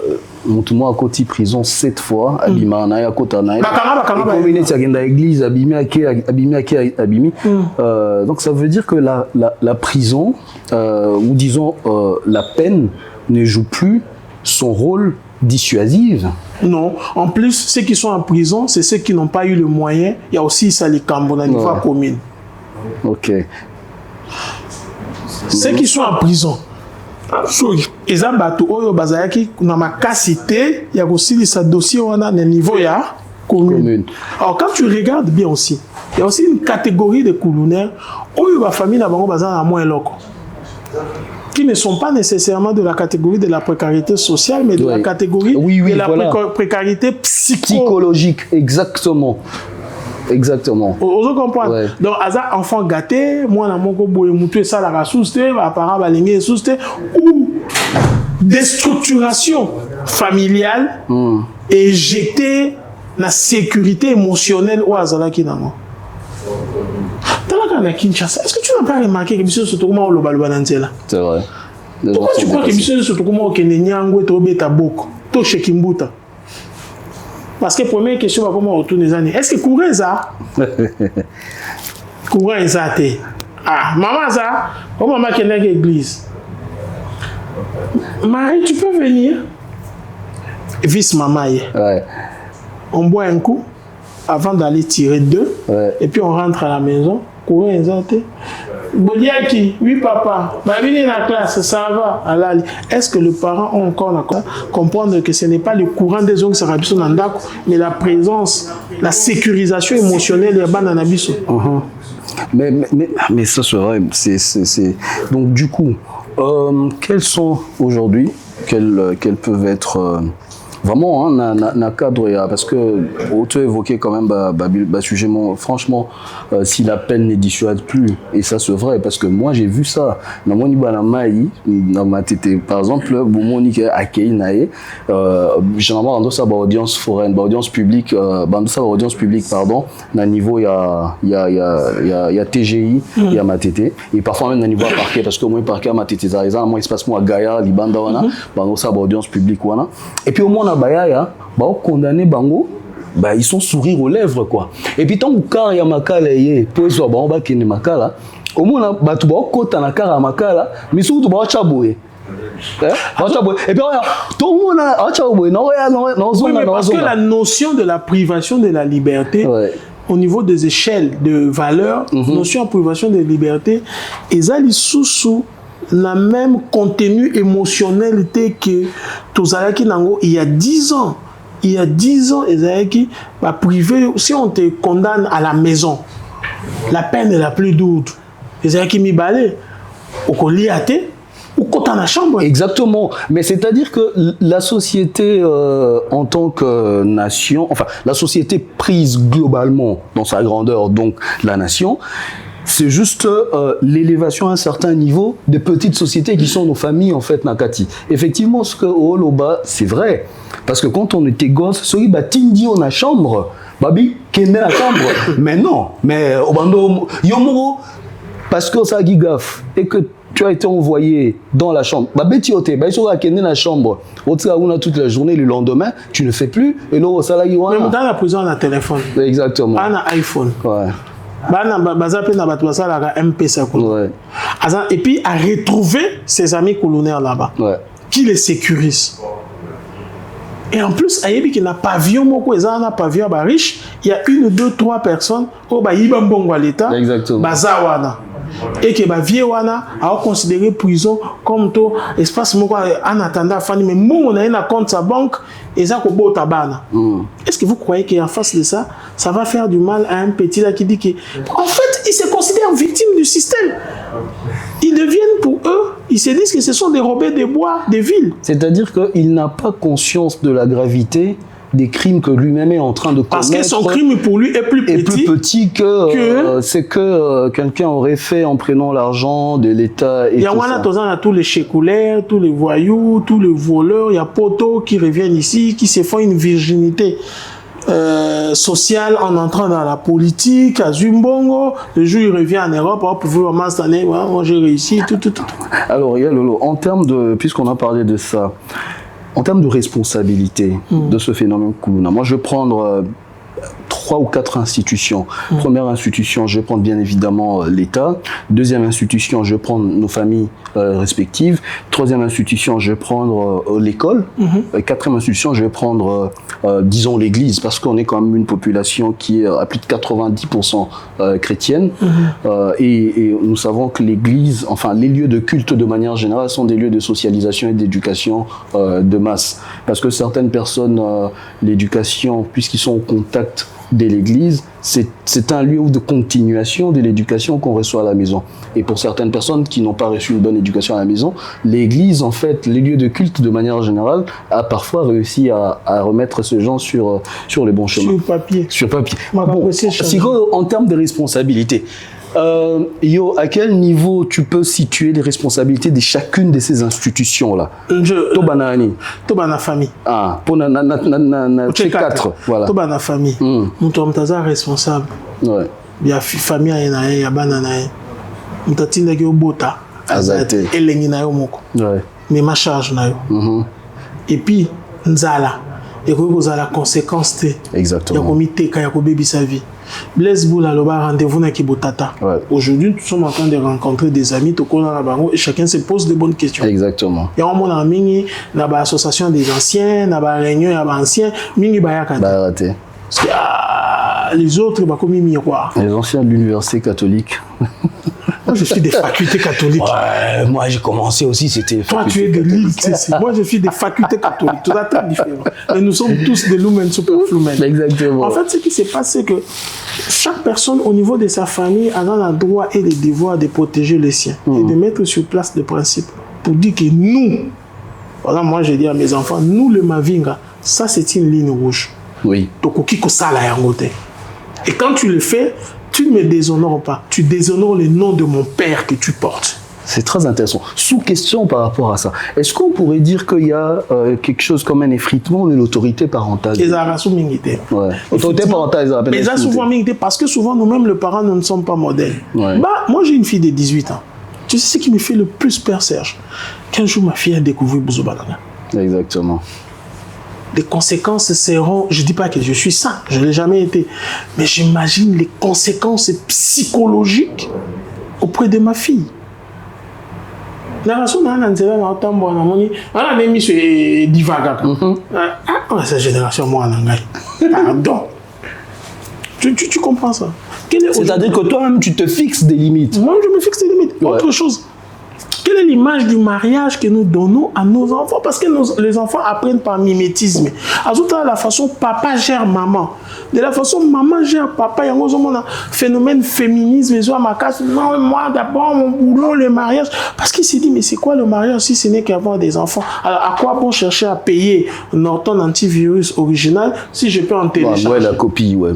moi à côté prison 7 fois, abima na ya kota na ya communauté agenda église abimi. Donc ça veut dire que la prison ou disons la peine ne joue plus son rôle dissuasif. Non, en plus ceux qui sont en prison, c'est ceux qui n'ont pas eu le moyen. Il y a aussi ça les cambo dans niveau commune. OK. Ceux qui sont en prison, ils ont battu au bazayaki na makasité, il y a aussi ce dossier on a le niveau ya commune. Alors quand tu regardes bien aussi, il y a aussi une catégorie de coulonnaires où la famille na bango bazana à moins loco, qui ne sont pas nécessairement de la catégorie de la précarité sociale, mais de la catégorie de la précarité psychologique. Exactement. Exactement. Vous comprenez? Donc, à enfant gâté, moi, dans mon cobo, et ça, la souste, apparemment, balingue, souste, ou déstructuration familiale et jeter la sécurité émotionnelle au Azala qui n'a pas. Est-ce que tu n'as pas remarqué que M. Sotokuma ou le Balbanantela? C'est vrai. Pourquoi tu crois que M. Sotokuma ou Kenenyango est tombé à Boko, to Shekimbuta? Parce que première question, comment retourner les années? Est-ce que courant ça? Courant ça? Ah, maman ça? Oh maman qui est dans l'église. Marie, tu peux venir? Vice maman. Ouais. On boit un coup avant d'aller tirer 2. Ouais. Et puis on rentre à la maison. Courant ça? Bodiaki, oui papa, venez dans la classe, ça va. Est-ce que les parents ont encore à comprendre que ce n'est pas le courant des ongles sarabiso nandako, mais la présence, la sécurisation émotionnelle de Bananabiso. Mais ça c'est vrai, c'est... Donc du coup, quels sont aujourd'hui, quels peuvent être... Vraiment, na cadre, parce que tu as évoqué quand même sujet, franchement, si la peine ne dissuade plus, et ça c'est vrai, parce que moi j'ai vu ça, dans mon Ibanamaï, dans ma tête, par exemple, Boumoni Akei Nae, généralement, dans sa audience foraine, audience publique, pardon, dans niveau il y a TGI, il y a ma tête, et parfois même dans niveau parquet, parce que moi parquet à ma tête, moi il se passe moi à Gaïa, Libanda, dans sa audience publique, et puis au moins bayaya ba condamné bango ba ils sont sourire aux lèvres quoi et puis tant que ya makala yé pour so ba ba kene makala au moins ba tu ba kota na kara makala mais surtout ba chaboé et puis tout le monde a chaboé non parce que la notion de la privation de la liberté au niveau des échelles de valeur, notion de privation de liberté, ils ont sous la même contenu émotionnalité que Tozalaki Nango il y a 10 ans. Il y a 10 ans, Ezaki va privé. Si on te condamne à la maison, la peine est la plus dure. Ezaki mi balé, au collier à thé, ou quand dans la chambre. Exactement. Mais c'est-à-dire que la société en tant que nation, enfin la société prise globalement dans sa grandeur, donc la nation. C'est juste l'élévation à un certain niveau des petites sociétés qui sont nos familles en fait Nakati. Effectivement, ce que Oloba, c'est vrai. Parce que quand on était gosse, celui bah tindi on a chambre, babi kende la chambre. Mais non, mais obando yomo parce que ça a gigaf et que tu as été envoyé dans la chambre. Bah, betiote, bah, ils sont à dans la chambre. On a toute la journée, le lendemain, tu ne fais plus. Et là, ça là, même dans la prison, on a téléphone. Exactement. On a iPhone. Ouais. MP, ça. Ouais. Et puis, à retrouver ses amis colonels là-bas. Ouais. Qui les sécurise. Et en plus, il y a un pavillon, un pavillon riche, il y a 1, 2, 3 personnes qui ont l'État. Exactement. Et que vieux wana a considéré prison comme tout espace en attendant famille mais moi on a un compte sa banque et ça ko tabana. Est-ce que vous croyez qu'en face de ça va faire du mal à un petit là qui dit que en fait ils se considèrent victimes du système. Ils deviennent pour eux, ils se disent que ce sont des Robert des Bois des villes. C'est-à-dire qu'il n'a pas conscience de la gravité des crimes que lui-même est en train de commettre. Parce que son crime pour lui est plus petit que c'est que quelqu'un aurait fait en prenant l'argent de l'État. Il y a tous les chécoulaires, tous les voyous, tous les voleurs, il y a poteaux qui reviennent ici, qui se font une virginité sociale en entrant dans la politique, à Zumbongo, le jour il revient en Europe, vous pouvez vraiment cette année, moi j'ai réussi, tout. Alors, il y a Lolo, en termes de, puisqu'on a parlé de ça, en termes de responsabilité de ce phénomène Kuluna, moi je vais prendre 3 ou 4 institutions. Première institution, je vais prendre bien évidemment l'État. Deuxième institution, je vais prendre nos familles respectives. Troisième institution, je vais prendre l'école. Quatrième institution, je vais prendre, disons, l'Église, parce qu'on est quand même une population qui est à plus de 90% chrétienne. Et nous savons que l'Église, enfin les lieux de culte de manière générale, sont des lieux de socialisation et d'éducation de masse. Parce que certaines personnes, l'éducation, puisqu'ils sont au contact de l'Église, c'est un lieu de continuation de l'éducation qu'on reçoit à la maison. Et pour certaines personnes qui n'ont pas reçu une bonne éducation à la maison, l'Église, en fait, les lieux de culte de manière générale, a parfois réussi à remettre ces gens sur les bons chemins. Sur papier. Bon, en termes de responsabilité, à quel niveau tu peux situer les responsabilités de chacune de ces institutions-là? Tobana famille. Ah, pour na 4, voilà. Tobana famille. Nous sommes responsable. Ouais. Il y a famille il y a banana. Nous t'attendons que bota. Azate. Elengi na yo moko. Ouais. Mais ma charge na yo. Et puis nzala. Et que la conséquence te. Exactement. Il y a commis teka, il y a commis sa vie. Blaise Boula, le rendez-vous na Kibotata. Aujourd'hui, nous sommes en train de rencontrer des amis, et chacun se pose de bonnes questions. Exactement. Il y a un monde en mini, il y a l'association des anciens, il y a la réunion, il y a l'ancien, mini bayaka. Baraté. Les autres, il y a comme miroir. Les anciens de l'université catholique. Moi, je suis des facultés catholiques. Ouais, moi, j'ai commencé aussi, c'était... Toi, tu es de l'île, moi, je suis des facultés catholiques. Tout à fait différent. Mais nous sommes tous des lumens superflumens. Exactement. En fait, ce qui s'est passé, c'est que chaque personne, au niveau de sa famille, a le droit et le devoir de protéger les siens et de mettre sur place des principes pour dire que nous, voilà, moi, je dis à mes enfants, nous, le Mavinga, ça, c'est une ligne rouge. Oui. Et quand tu le fais, tu ne me déshonores pas. Tu déshonores le nom de mon père que tu portes. C'est très intéressant. Sous question par rapport à ça, est-ce qu'on pourrait dire qu'il y a quelque chose comme un effritement de l'autorité parentale? Ouais. L'autorité parentale, ils appellent. Mais ça souvent parce que souvent nous-mêmes, les parents, nous ne sommes pas modèles. Ouais. Moi, j'ai une fille de 18 ans. Tu sais ce qui me fait le plus peur, Serge? Qu'un jour, ma fille a découvert Bouzoubalanga. Exactement. Les conséquences seront, je ne dis pas que je suis sain, je ne l'ai jamais été, mais j'imagine les conséquences psychologiques auprès de ma fille. Cette génération, moi, pardon. Tu comprends ça? C'est-à-dire que toi-même, tu te fixes des limites. Moi, je me fixe des limites. Ouais. Autre chose. Quelle est l'image du mariage que nous donnons à nos enfants? Parce que les enfants apprennent par mimétisme. Ajoutant la façon papa gère maman. De la façon maman gère papa, il y a un phénomène féminisme. Non, moi d'abord, mon boulot, le mariage. Parce qu'il s'est dit, mais c'est quoi le mariage si ce n'est qu'avoir des enfants? Alors, à quoi bon chercher à payer Norton antivirus original si je peux en télécharger? Ouais, la copie, ouais.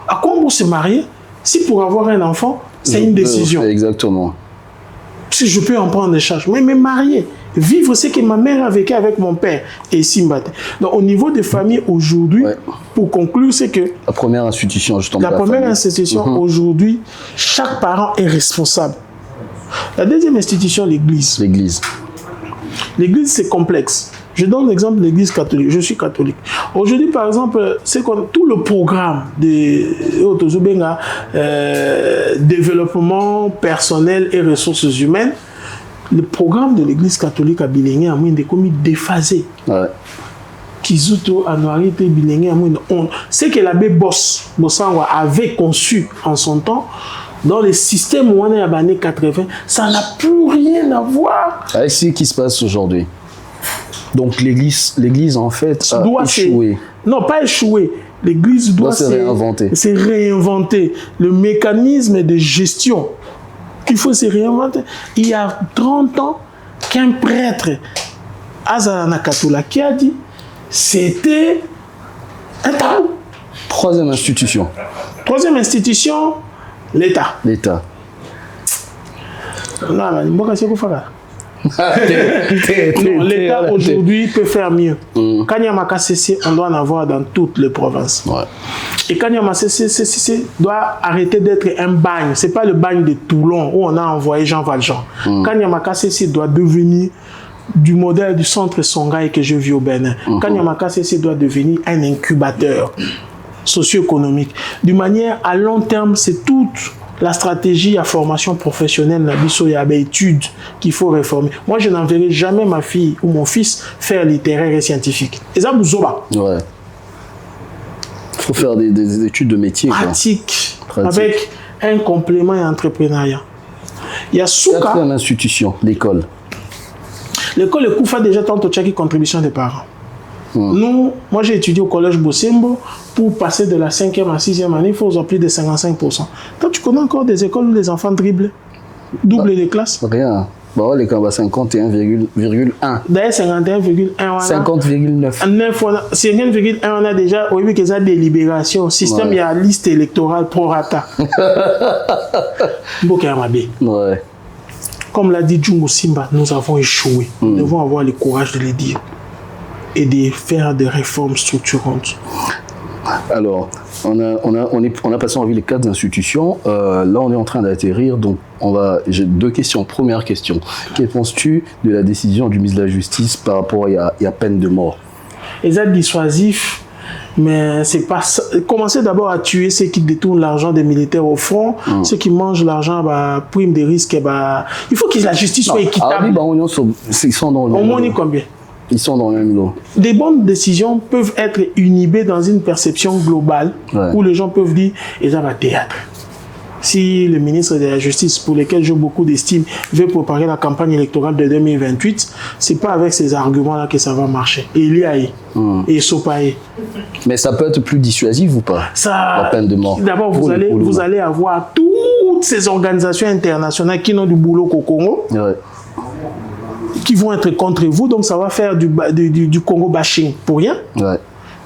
À quoi bon se marier si pour avoir un enfant, c'est une décision? Exactement. Si je peux en prendre des charges. Mais me marier, vivre ce que ma mère a vécu avec mon père et Simbate. Donc au niveau des familles aujourd'hui, pour conclure, c'est que la première institution, justement. La première institution aujourd'hui, chaque parent est responsable La deuxième institution, l'Église. L'Église. L'Église, c'est complexe. Je donne l'exemple de l'Église catholique. Je suis catholique. Aujourd'hui, par exemple, c'est comme tout le programme de développement personnel et ressources humaines, le programme de l'Église catholique à Bilingue a moins commis déphasé. Ouais. Kizuto Anuarite Bilingue a moins c'est que l'abbé Bossangwa avait conçu en son temps. Dans les systèmes où on est à l'année 80, ça n'a plus rien à voir avec ce qui se passe aujourd'hui. Donc l'Église en fait a échoué. Non, pas échoué. L'Église doit se réinventer. Le mécanisme de gestion qu'il faut se réinventer. Il y a 30 ans qu'un prêtre, Azarana Katula, qui a dit c'était un tabou. Troisième institution, l'État. Non, l'État aujourd'hui peut faire mieux. Quand il y a ma KCC, on doit en avoir dans toutes les provinces. Ouais. Et quand il y a ma CCC, doit arrêter d'être un bagne. Ce n'est pas le bagne de Toulon où on a envoyé Jean Valjean. Quand il y a ma KCC, doit devenir du modèle du centre Songhai que je vis au Bénin. Quand il y a ma KCC, doit devenir un incubateur socio-économique. D'une manière à long terme, c'est toute la stratégie à formation professionnelle, il y a des études qu'il faut réformer. Moi, je n'enverrai jamais ma fille ou mon fils faire littéraire et scientifique. Et ça, vous ouais. Il faut faire des études de métier. Pratique. Avec un complément et entrepreneuriat. Il y a Souka. Quatrième institution, l'école. L'école est Koufa déjà tant de contribution des parents. Nous, moi j'ai étudié au collège Bosembo. Pour passer de la 5e à 6e année, il faut avoir plus de 55%. Toi, tu connais encore des écoles où les enfants dribblent, doublent les classes? Rien. Bon, les cas 51,1. D'ailleurs, 51,1. 50,9. 50,1, on a déjà, au début, qu'il y a des libérations. Système, il y a liste électorale pro rata. Ouais. Comme l'a dit Djungo Simba, nous avons échoué. Nous devons avoir le courage de le dire et de faire des réformes structurantes. Alors, on a passé en revue les 4 institutions. Là, on est en train d'atterrir. Donc, j'ai 2 questions. Première question. Que penses-tu de la décision du ministre de la Justice par rapport à peine de mort? Les aides dissuasifs, mais c'est pas ça. Commencez d'abord à tuer ceux qui détournent l'argent des militaires au front, ceux qui mangent l'argent, prime des risques. Il faut que la justice soit équitable. Ils sont dans le au moins, combien? Ils sont dans le même lot. Des bonnes décisions peuvent être inhibées dans une perception globale où les gens peuvent dire et ça va théâtre. Si le ministre de la Justice, pour lequel j'ai beaucoup d'estime, veut préparer la campagne électorale de 2028, c'est pas avec ces arguments-là que ça va marcher. Et il y a et Sopaé. Mais ça peut être plus dissuasif ou pas? La peine de mort. D'abord, vous allez avoir toutes ces organisations internationales qui n'ont du boulot qu'au Congo. Ouais. Qui vont être contre vous, donc ça va faire du Congo bashing pour rien. Ouais.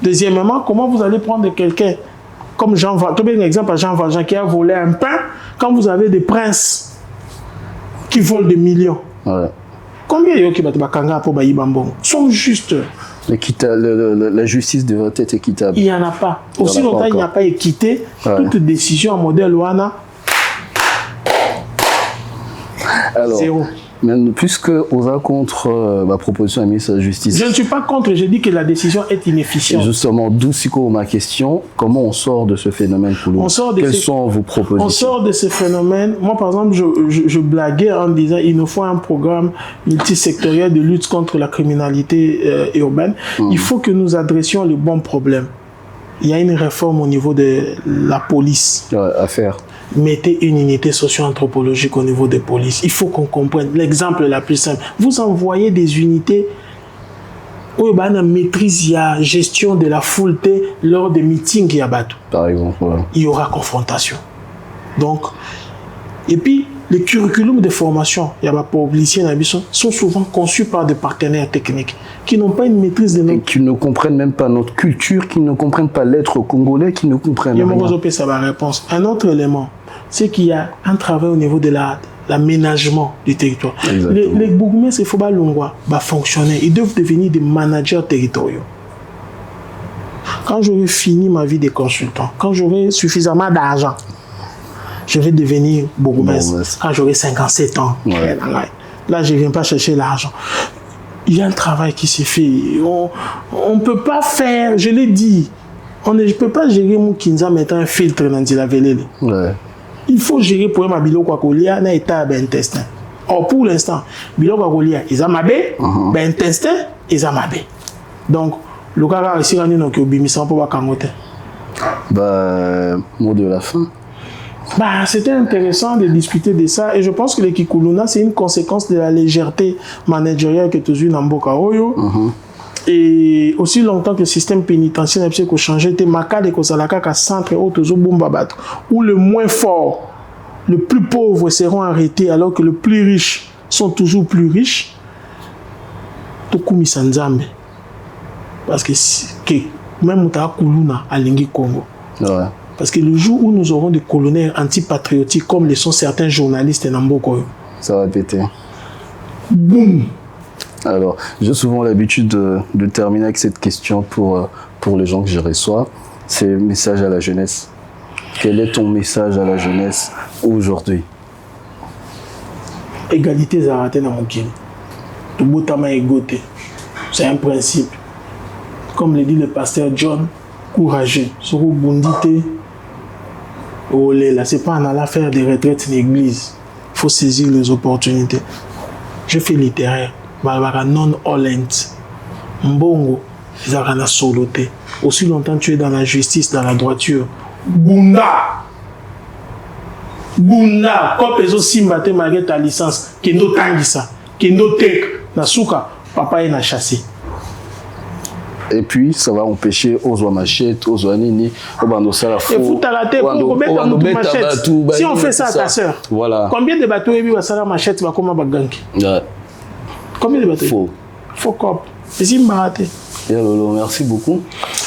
Deuxièmement, comment vous allez prendre quelqu'un comme Jean Valjean, un exemple à Jean Valjean qui a volé un pain, quand vous avez des princes qui volent des millions. Ouais. Combien de gens sont justes? La justice devrait être équitable. Il n'y en a pas. Aussi longtemps il n'y a pas équité, toute décision en modèle Wana, zéro. Mais puisque on va contre ma proposition à la ministre de la Justice. Je ne suis pas contre, je dis que la décision est inefficiente. Et justement, d'où ma question, comment on sort de ce phénomène pour nous? Quelles sont vos propositions? On sort de ce phénomène. Moi, par exemple, je blaguais en disant il nous faut un programme multisectoriel de lutte contre la criminalité urbaine. Il faut que nous adressions les bons problèmes. Il y a une réforme au niveau de la police. À faire. Mettez une unité socio-anthropologique au niveau des polices. Il faut qu'on comprenne. L'exemple la plus simple. Vous envoyez des unités où il y a une maîtrise, il y a gestion de la fouleté lors des meetings. Par exemple. Ouais. Il y aura confrontation. Donc, et puis, les curriculums de formation, il y a policiers sont souvent conçus par des partenaires techniques qui n'ont pas une maîtrise de notre... Et qui ne comprennent même pas notre culture, qui ne comprennent pas l'être congolais, qui ne comprennent rien. Ça va réponse. Un autre élément, c'est qu'il y a un travail au niveau de l'aménagement du territoire. Les bourgmestres, il faut pas l'ongwa, fonctionner. Ils doivent devenir des managers territoriaux. Quand j'aurai fini ma vie de consultant, quand j'aurai suffisamment d'argent, je vais devenir bourgmestre quand j'aurai 57 ans. Ouais. Là, je ne viens pas chercher l'argent. Il y a un travail qui s'est fait. On ne peut pas faire, je l'ai dit, je ne peux pas gérer mon Kinza mettant un filtre dans la velele. Ouais. Il faut gérer pour ma bilo kwa kolia na état intestin. Or pour l'instant, bilo kwa kolia ils ont mabé, ben intestin ils ont mabé. Donc le cas ici on est donc obimisa pour pas kangote. Bah mot de la fin. Bah c'était intéressant de discuter de ça et je pense que le Kikuluna c'est une conséquence de la légèreté managériale que tu as eu dans Mboka Oyo. Et aussi longtemps que le système pénitentiaire n'a pas changé, c'était Makade et Kosalaka qu'à centre où le moins fort, le plus pauvre seront arrêtés alors que les plus riches sont toujours plus riches. Tokumi Sanzambe. Parce que même Mouta Kuluna à Lingi Congo. Ouais. Parce que le jour où nous aurons des colonels antipatriotiques comme le sont certains journalistes en Mboko, ça va péter. Boum. Alors, j'ai souvent l'habitude de terminer avec cette question pour les gens que je reçois. C'est le message à la jeunesse. Quel est ton message à la jeunesse aujourd'hui? Égalité Zarate dans mon kin. Tout botama égoté. C'est un principe. Comme le dit le pasteur John, courageux. Sur le bondité, olé là, c'est pas en allant faire des retraites dans l'église. Il faut saisir les opportunités. Je fais littéraire. Barbara non-olent. Mbongo, ils ont soloté. Aussi longtemps tu es dans la justice, dans la droiture. Bunda! Bunda! Quand tu es matin malgré ta licence, Kendo Tangisa, Kendo Tek, Nasuka, papa est chassé. Et puis, ça va empêcher aux machette, aux nini, aux bandosa la faux. Et faut t'arrêter pour remettre machette. Si on fait ça à ta soeur, voilà. Combien de bateaux et bien ça la machette va comme un baganki? Ouais. Combien de bateaux? Faux. Faux cop. C'est maraté. Bien Lolo, merci beaucoup.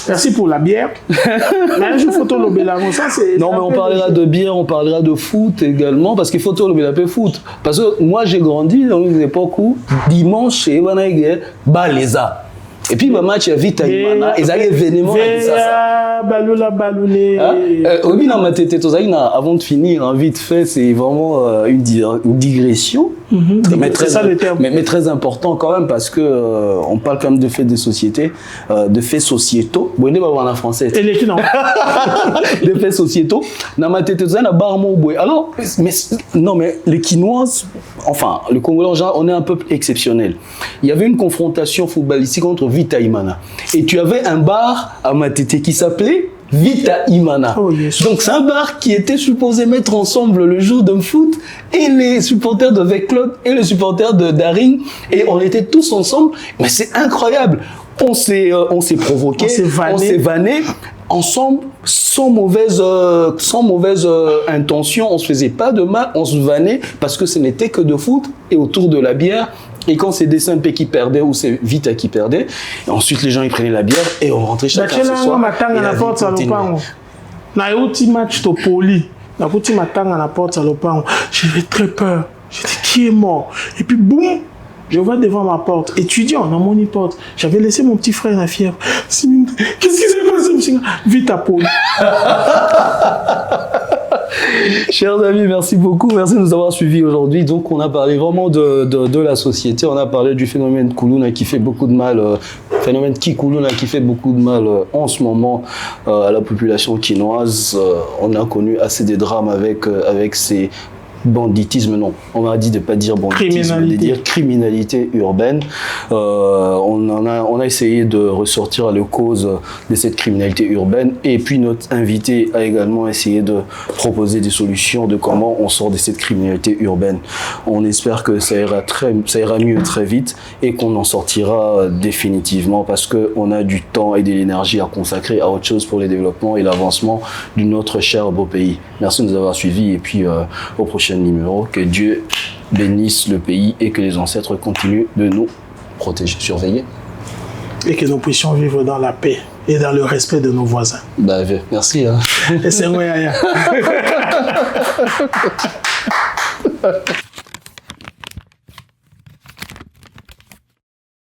Merci pour la bière. Mais je photo le Bélarus, ça c'est. Non, mais on parlera de bière, on parlera de foot également, parce qu'il faut tout le Bélarus foot. Parce que moi j'ai grandi dans une époque où dimanche chez Evanagé, Baléza. Et puis le match, il y a vite à Imana, ils allaient événement avec ça. Baloula, baloulé. Oui, dans ma tête, avant de finir, vite fait, c'est vraiment une digression. Mais très important quand même, parce que on parle quand même de faits de société, de faits sociétaux. Bon, on va voir en français. Et les non. De faits sociétaux. Dans ma tête, alors, mais les Quinoises, enfin, le Congolais, on est un peuple exceptionnel. Il y avait une confrontation footballistique entre Vita Imana. Et tu avais un bar à Matete qui s'appelait Vita Imana. Oh, yes. Donc c'est un bar qui était supposé mettre ensemble le jour d'un foot et les supporters de V-Club et les supporters de Daring. Et on était tous ensemble. Mais c'est incroyable. On s'est provoqué, on s'est vanné. Ensemble, sans mauvaise intention, on se faisait pas de mal, on se vannait parce que ce n'était que de foot et autour de la bière. Et quand c'est Dessimpe qui perdait ou c'est Vita qui perdait, et ensuite les gens ils prenaient la bière et on rentrait chacun ce soir. Et la vie continuait. Na yoti match to poli, na kuti matanga na porte salopango. J'avais très peur. J'ai dit qui est mort. Et puis boum, je vois devant ma porte, étudiant dans mon porte. J'avais laissé mon petit frère la fièvre. Qu'est-ce qui s'est passé? Vite à poli. Chers amis, merci beaucoup. Merci de nous avoir suivis aujourd'hui. Donc, on a parlé vraiment de la société. On a parlé du phénomène Kuluna qui fait beaucoup de mal, phénomène Kikuluna qui fait beaucoup de mal en ce moment à la population quinoise. On a connu assez de drames avec ces banditisme, non. On m'a dit de ne pas dire banditisme, de dire criminalité urbaine. On a essayé de ressortir les causes de cette criminalité urbaine. Et puis notre invité a également essayé de proposer des solutions de comment on sort de cette criminalité urbaine. On espère que ça ira mieux très vite et qu'on en sortira définitivement parce qu'on a du temps et de l'énergie à consacrer à autre chose pour le développement et l'avancement de notre cher beau pays. Merci de nous avoir suivis et puis au prochain numéro. Que Dieu bénisse le pays et que les ancêtres continuent de nous protéger, surveiller. Et que nous puissions vivre dans la paix et dans le respect de nos voisins. Bah, merci. Hein. Et c'est moi,